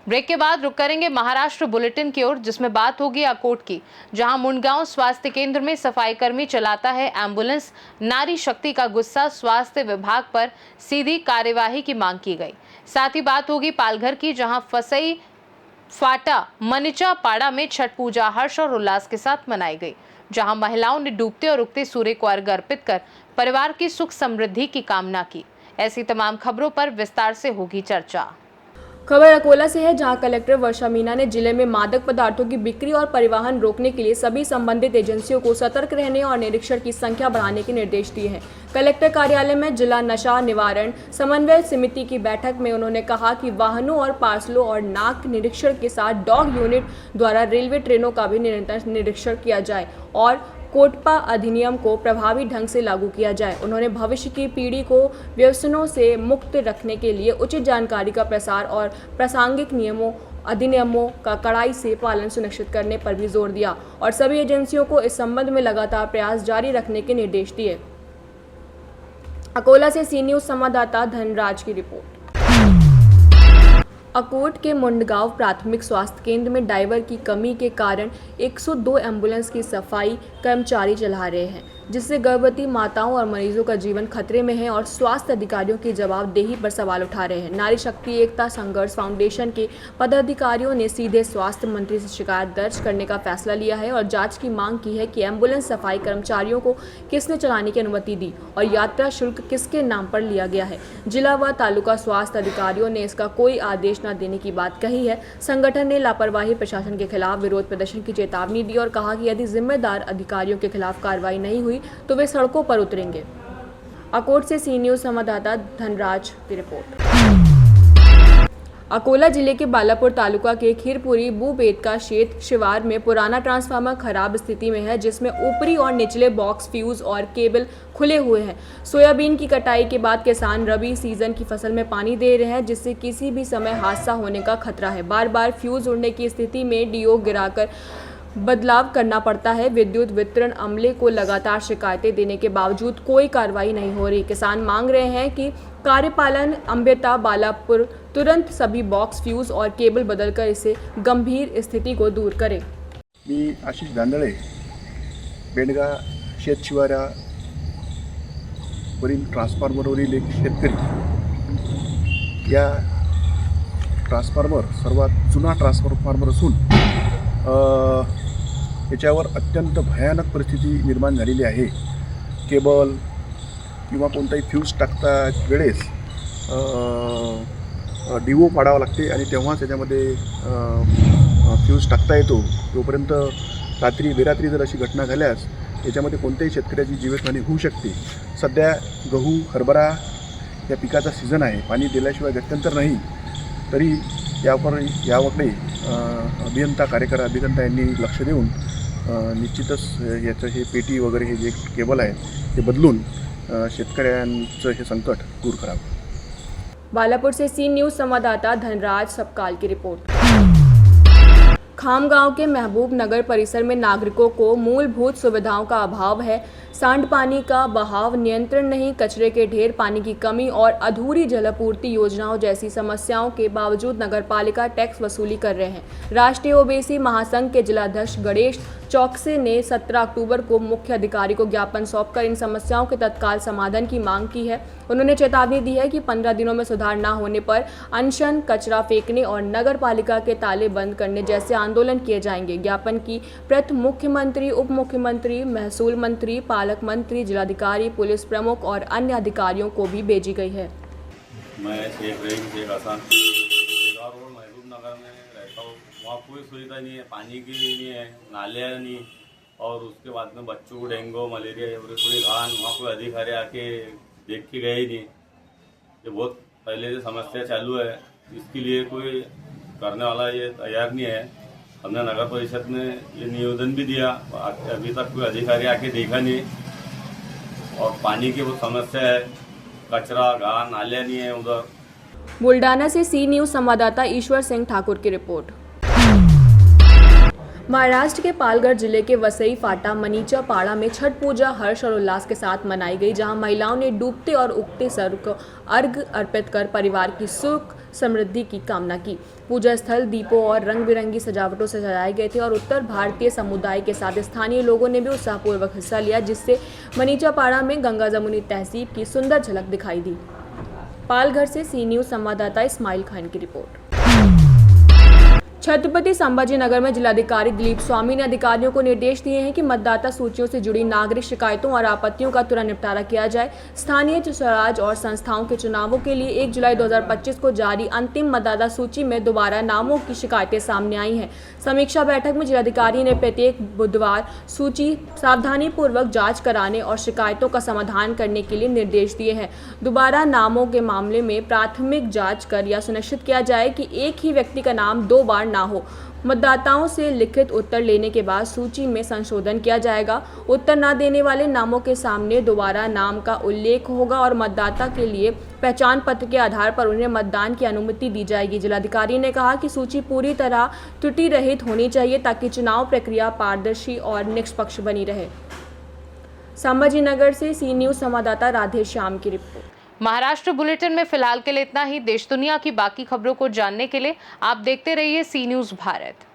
Break के बाद रुक करेंगे महाराष्ट्र बुलेटिन की ओर, जिसमें बात होगी अकोट की, जहां मुंडगांव स्वास्थ्य केंद्र में सफाई कर्मी चलाता है एम्बुलेंस। नारी शक्ति का गुस्सा, स्वास्थ्य विभाग पर सीधी कार्यवाही की मांग की गई। साथ ही बात होगी पालघर की, जहां फसई फाटा मनिचा पाड़ा में छठ पूजा हर्ष और उल्लास के साथ मनाई गई, जहां महिलाओं ने डूबते और उगते सूर्य को अर्घ्य अर्पित कर परिवार की सुख समृद्धि की कामना की। ऐसी तमाम खबरों पर विस्तार से होगी चर्चा। खबर अकोला से है, जहां कलेक्टर वर्षा मीना ने जिले में मादक पदार्थों की बिक्री और परिवहन रोकने के लिए सभी संबंधित एजेंसियों को सतर्क रहने और निरीक्षण की संख्या बढ़ाने के निर्देश दिए हैं। कलेक्टर कार्यालय में जिला नशा निवारण समन्वय समिति की बैठक में उन्होंने कहा कि वाहनों और पार्सलों और नाक निरीक्षण के साथ डॉग यूनिट द्वारा रेलवे ट्रेनों का भी निरंतर निरीक्षण किया जाए और कोटपा अधिनियम को प्रभावी ढंग से लागू किया जाए। उन्होंने भविष्य की पीढ़ी को व्यसनों से मुक्त रखने के लिए उचित जानकारी का प्रसार और प्रासंगिक नियमों अधिनियमों का कड़ाई से पालन सुनिश्चित करने पर भी जोर दिया और सभी एजेंसियों को इस संबंध में लगातार प्रयास जारी रखने के निर्देश दिए। अकोला से सी न्यूज संवाददाता धनराज की रिपोर्ट। अकोट के मुंडगांव प्राथमिक स्वास्थ्य केंद्र में ड्राइवर की कमी के कारण 102 एम्बुलेंस की सफाई कर्मचारी चला रहे हैं, जिससे गर्भवती माताओं और मरीजों का जीवन खतरे में है और स्वास्थ्य अधिकारियों की जवाबदेही पर सवाल उठा रहे हैं। नारी शक्ति एकता संघर्ष फाउंडेशन के पदाधिकारियों ने सीधे स्वास्थ्य मंत्री से शिकायत दर्ज करने का फैसला लिया है और जांच की मांग की है कि एम्बुलेंस सफाई कर्मचारियों को किसने चलाने की अनुमति दी और यात्रा शुल्क किसके नाम पर लिया गया है। जिला व तालुका स्वास्थ्य अधिकारियों ने इसका कोई आदेश न देने की बात कही है। संगठन ने लापरवाही प्रशासन के खिलाफ विरोध प्रदर्शन की चेतावनी दी और कहा कि यदि जिम्मेदार अधिकारियों के खिलाफ कार्रवाई नहीं हुई तो वे सड़कों पर उतरेंगे। अकोट से सी न्यूज संवाददाता धनराज की रिपोर्ट। अकोला जिले के बालापुर तालुका के खीरपुरी बूबेद का शेत शिवार में पुराना ट्रांसफार्मर खराब स्थिति में है, जिसमें ऊपरी और निचले बॉक्स फ्यूज और केबल खुले हुए हैं। सोयाबीन की कटाई के बाद किसान रबी सीजन की फसल में पानी दे रहे हैं, जिससे किसी भी समय हादसा होने का खतरा है। बार बार फ्यूज उड़ने की स्थिति में डीओ गिराकर बदलाव करना पड़ता है। विद्युत वितरण अमले को लगातार शिकायतें देने के बावजूद कोई कार्रवाई नहीं हो रही। किसान मांग रहे हैं कि कार्यपालन अम्बेता बालापुर तुरंत सभी बॉक्स फ्यूज और केबल बदलकर इसे गंभीर स्थिति को दूर करे। मी आशिष दांदळे, बेंडगा शेत शिवारा वरील ट्रान्सफॉर्मरवरील एक शेतकरी। या ट्रान्सफॉर्मर सर्वात जुना ट्रान्सफॉर्मर असून याच्यावर अत्यंत भयानक परिस्थिती निर्माण झालेली आहे। केबल किंवा कोणताही फ्यूज टाकता वेळेस डिवो पाडावा लागते आणि तेव्हाच त्याच्यामध्ये फ्यूज टाकता येतो। तोपर्यंत रात्री बेरात्री जर अशी घटना झाल्यास याच्यामध्ये कोणत्याही शेतकऱ्याची जीवितहानी होऊ शकते। सध्या गहू हरभरा या पिकाचा सीझन आहे, पाणी दिल्याशिवाय गत्यंतर नाही। तरी याकडे अभियंता कार्यकारी अभियंता यांनी लक्ष देऊन निश्चितच याचं हे पेटी वगैरे हे जे केबल आहे ते बदलून शेतकऱ्यांचं हे संकट दूर करावं। बालापुर से सी न्यूज संवाददाता धनराज सबकाल की रिपोर्ट। खामगांव के महबूब नगर परिसर में नागरिकों को मूलभूत सुविधाओं का अभाव है। सांडपानी का बहाव नियंत्रण नहीं, कचरे के ढेर, पानी की कमी और अधूरी जलापूर्ति योजनाओं जैसी समस्याओं के बावजूद नगरपालिका टैक्स वसूली कर रहे हैं। राष्ट्रीय ओबीसी महासंघ के जिलाध्यक्ष गणेश चौकसे ने 17 अक्टूबर को मुख्य अधिकारी को ज्ञापन सौंपकर इन समस्याओं के तत्काल समाधान की मांग की है। उन्होंने चेतावनी दी है कि 15 दिनों में सुधार न होने पर अनशन, कचरा फेंकने और नगर पालिका के ताले बंद करने जैसे आंदोलन किए जाएंगे। ज्ञापन की प्रत मुख्यमंत्री, उप मुख्यमंत्री, महसूल मंत्री, पालक मंत्री, जिलाधिकारी, पुलिस प्रमुख और अन्य अधिकारियों को भी भेजी गई है। मैं शेख हसन रोड महबूब नगर में रहता हूँ। वहाँ कोई सुविधा नहीं है, पानी की नहीं है, नाले नहीं, और उसके बाद में बच्चों को डेंगू मलेरिया थोड़ी घान, वहाँ कोई अधिकारी आके देख के गए ही नहीं। ये बहुत पहले से समस्या चालू है, इसके लिए कोई करने वाला ये तैयार नहीं है। हमने नगर परिषद में ये निवेदन भी दिया, अभी तक कोई अधिकारी आके देखा नहीं। और पानी की बहुत समस्या है, कचरा घान नाले नहीं है उधर। बुल्डाना से सी न्यूज संवाददाता ईश्वर सिंह ठाकुर की रिपोर्ट। महाराष्ट्र के पालघर जिले के वसई फाटा मनीचा पाड़ा में छठ पूजा हर्ष और उल्लास के साथ मनाई गई, जहां महिलाओं ने डूबते और उगते सूर्य को अर्घ अर्पित कर परिवार की सुख समृद्धि की कामना की। पूजा स्थल दीपों और रंग बिरंगी सजावटों से सजाए गए थे और उत्तर भारतीय समुदाय के साथ स्थानीय लोगों ने भी उत्साहपूर्वक हिस्सा लिया, जिससे मनीचा पाड़ा में गंगा जमुनी तहसीब की सुंदर झलक दिखाई दी। पालघर से सी न्यूज़ संवाददाता इस्माइल खान की रिपोर्ट। छत्रपति संभाजी नगर में जिलाधिकारी दिलीप स्वामी ने अधिकारियों को निर्देश दिए हैं कि मतदाता सूचियों से जुड़ी नागरिक शिकायतों और आपत्तियों का तुरंत निपटारा किया जाए। स्थानीय स्वराज और संस्थाओं के चुनावों के लिए 1 जुलाई 2025 को जारी अंतिम मतदाता सूची में दोबारा नामों की शिकायतें सामने आई हैं। समीक्षा बैठक में जिलाधिकारी ने प्रत्येक बुधवार सूची सावधानीपूर्वक जाँच कराने और शिकायतों का समाधान करने के लिए निर्देश दिए हैं। दोबारा नामों के मामले में प्राथमिक जाँच कर यह सुनिश्चित किया जाए कि एक ही व्यक्ति का नाम 2 बार ना हो। मतदाताओं से लिखित उत्तर लेने के बाद सूची में संशोधन किया जाएगा। उत्तर न देने वाले नामों के सामने दोबारा नाम का उल्लेख होगा और मतदाता के लिए पहचान पत्र के आधार पर उन्हें मतदान की अनुमति दी जाएगी। जिलाधिकारी ने कहा कि सूची पूरी तरह त्रुटि रहित होनी चाहिए ताकि चुनाव प्रक्रिया पारदर्शी और निष्पक्ष बनी रहे। संभाजी नगर से सी न्यूज़ संवाददाता राधे श्याम की रिपोर्ट। महाराष्ट्र बुलेटिन में फिलहाल के लिए इतना ही। देश दुनिया की बाकी खबरों को जानने के लिए आप देखते रहिए सी न्यूज़ भारत।